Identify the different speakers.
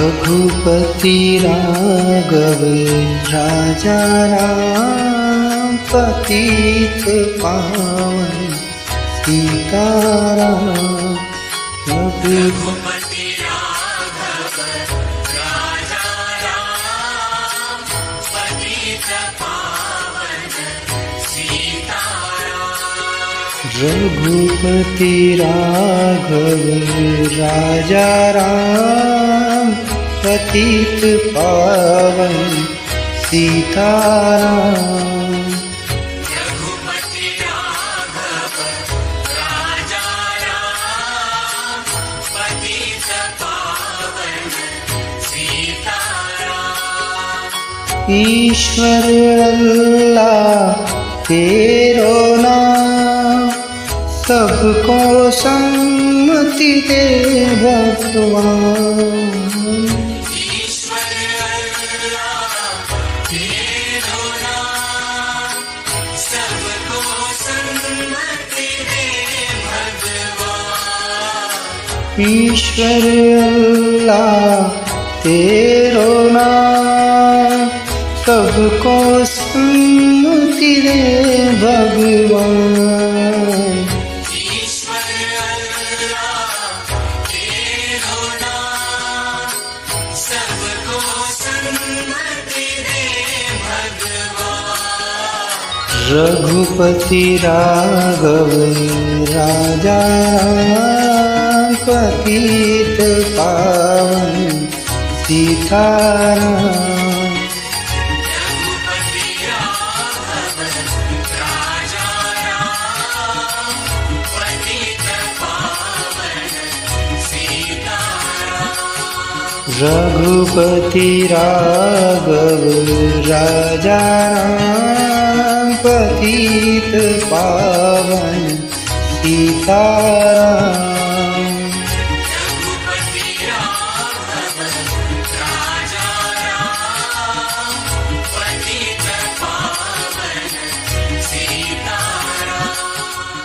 Speaker 1: रघुपति राघव राजा राम, पतित पावन सीताराम। रघुपति राघव राजा राम, पतित पावन सीताराम। रघुपति राघव राजा राम, पतित पावन सीताराम। रघुपति राघव राजा राम, पतित पावन सीताराम। ईश्वर अल्लाह तेरो नाम, सबको सम्मति दे भगवान। ईश्वर अल्लाह तेरो नाम, सबको सम्मति दे भगवान। ईश्वर अल्लाह तेरो नाम, सबको सम्मति दे भगवान। ईश्वर अल्लाह तेरो नाम, सबको सम्मति दे भगवान। रघुपति राघव राजा राम, पतित पावन सीताराम। रघुपति राघव राजा राम, पतित पावन सीताराम।